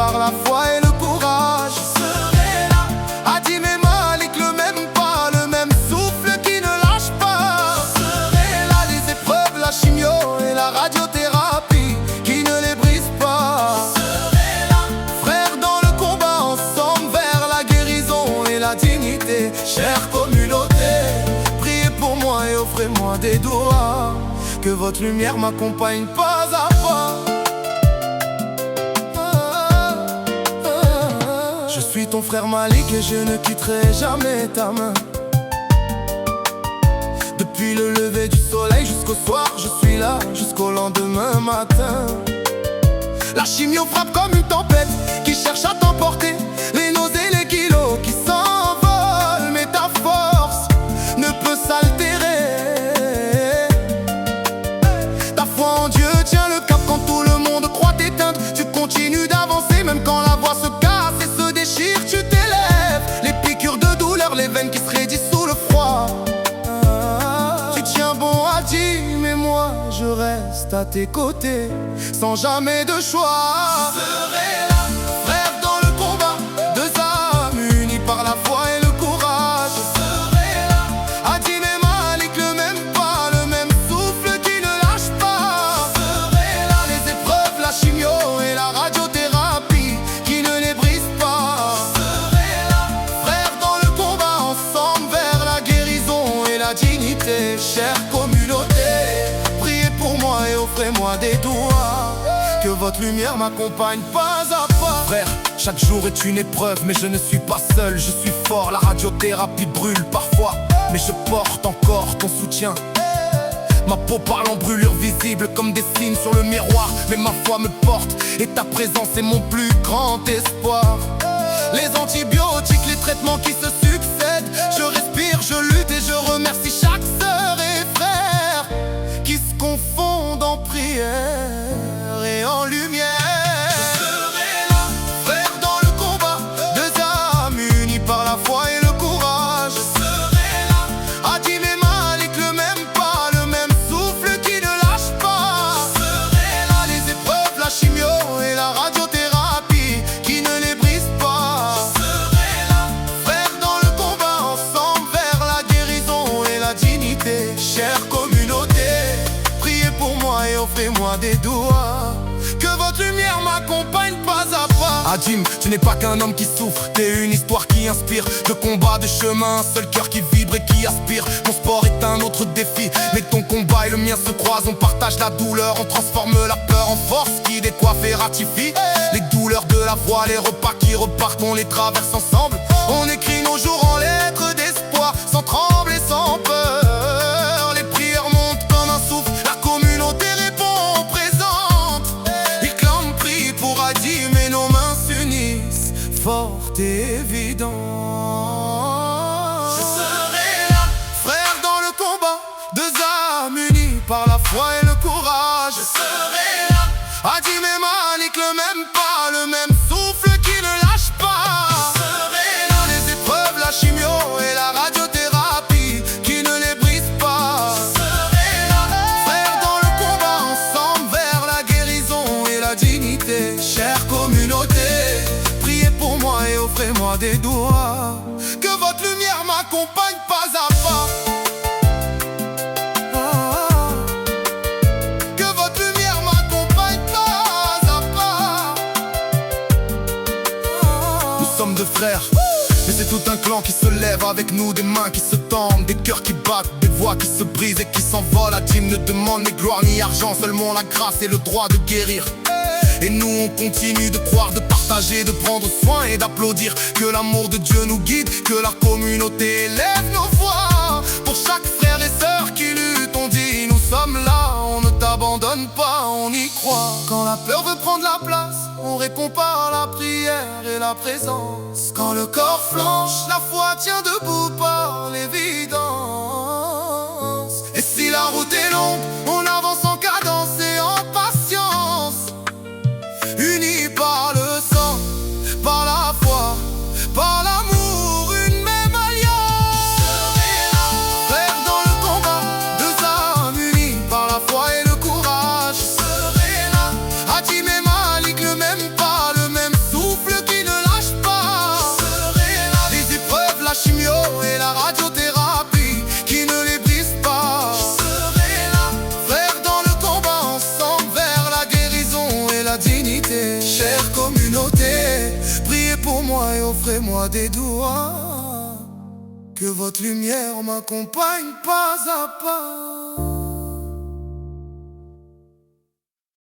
par la foi et le courage. Je serai là. Hadim et Malik, le même pas, le même souffle qui ne lâche pas. Je serai là. Les épreuves, la chimio et la radiothérapie qui ne les brisent pas. Je serai là. Frères dans le combat, ensemble vers la guérison et la dignité. Chère communauté, priez pour moi et offrez-moi des doigts. Que votre lumière m'accompagne pas à pas. Je suis ton frère Malik et je ne quitterai jamais ta main. Depuis le lever du soleil jusqu'au soir, je suis là, jusqu'au lendemain matin. La chimio frappe comme une tempête qui cherche à t'emporter. Les nausées, les kilos qui s'envolent, mais ta force ne peut s'altérer. Ta foi en Dieu tient le cap quand tout le monde croit t'éteindre. Tu continues d'avancer même quand la voix se casse et se déchire. Tu t'élèves, les piqûres de douleur, les veines qui se raidissent sous le froid. Tu tiens bon à dire, mais moi je reste à tes côtés, sans jamais de choix. Je serai là, frère dans le combat, deux âmes unies par la foi et le courage. Je serai là, Hadim et Malik, le même pas, le même souffle qui ne lâche pas. Je serai là, les épreuves, la chimio et la radiothérapie qui ne les brisent pas. Je serai là, frère dans le combat, ensemble vers la guérison et la dignité. Chère communauté, priez pour moi et offrez-moi des doigts. Que votre lumière m'accompagne pas à pas. Frère, chaque jour est une épreuve, mais je ne suis pas seul, je suis fort. La radiothérapie brûle parfois, mais je porte encore ton soutien. Ma peau parle en brûlure visible comme des signes sur le miroir. Mais ma foi me porte et ta présence est mon plus grand espoir. Les antibiotiques, les traitements qui se succèdent, je respire, je lutte et je remercie chaque sœur et frère qui se confondent en prière et en lumière. Je serai là, frère dans le combat, deux âmes unies par la foi et le courage. Je serai là, Hadim et Malik, le même pas, le même souffle qui ne lâche pas. Je serai là, les épreuves, la chimio et la radiothérapie qui ne les brisent pas. Je serai là, frère dans le combat, ensemble vers la guérison et la dignité. Chère communauté, priez pour moi et offrez-moi des doigts. Que votre lumière m'accompagne pas à pas. Hadim, tu n'es pas qu'un homme qui souffre, t'es une histoire qui inspire. De combat, de chemin, un seul cœur qui vibre et qui aspire. Mon sport est un autre défi, mais ton combat et le mien se croisent. On partage la douleur, on transforme la peur en force qui décoiffe et ratifie. Les douleurs de la voix, les repas qui repartent, on les traverse ensemble. On écrit nos jours en lettres d'espoir, sans trembler, sans peur. Les prières montent comme un souffle, la communauté répond présente. Ils clament, prient pour Hadim et nos mains s'unissent, fortes et évidentes. Je serai là, frère dans le combat, deux âmes unies par la foi et le courage. Je serai là, Hadim et Malik, le même pas, le même souffle qui ne lâche pas. Je serai là, les épreuves, la chimio et la radiothérapie qui ne les brisent pas. Je serai là, frère dans le combat, ensemble vers la guérison et la dignité. Chère communauté, priez pour moi et offrez-moi des doigts. Que votre lumière m'accompagne pas à pas. Que votre lumière m'accompagne pas à pas. Nous sommes deux frères, mais c'est tout un clan qui se lève avec nous, des mains qui se tendent, des cœurs qui battent, des voix qui se brisent et qui s'envolent. Hadim ne demande ni gloire ni argent, seulement la grâce et le droit de guérir. Et nous on continue de croire, de partager, de prendre soin et d'applaudir. Que l'amour de Dieu nous guide, que la communauté élève nos voix. Pour chaque frère et sœur qui lutte, on dit nous sommes là, on ne t'abandonne pas, on y croit. Quand la peur veut prendre la place, on répond par la prière et la présence. Quand le corps flanche, la foi tient debout par l'évidence. Et si la route est longue, on avance en cadence et en patience. Unis par le sang, par la foi, par l'amour, une même alliance. Je serai là, frère dans le combat, deux âmes unies par la foi et le courage. Je serai là, Hadim et Malik, le même pas, le même souffle moi et offrez-moi des doigts. Que votre lumière m'accompagne pas à pas.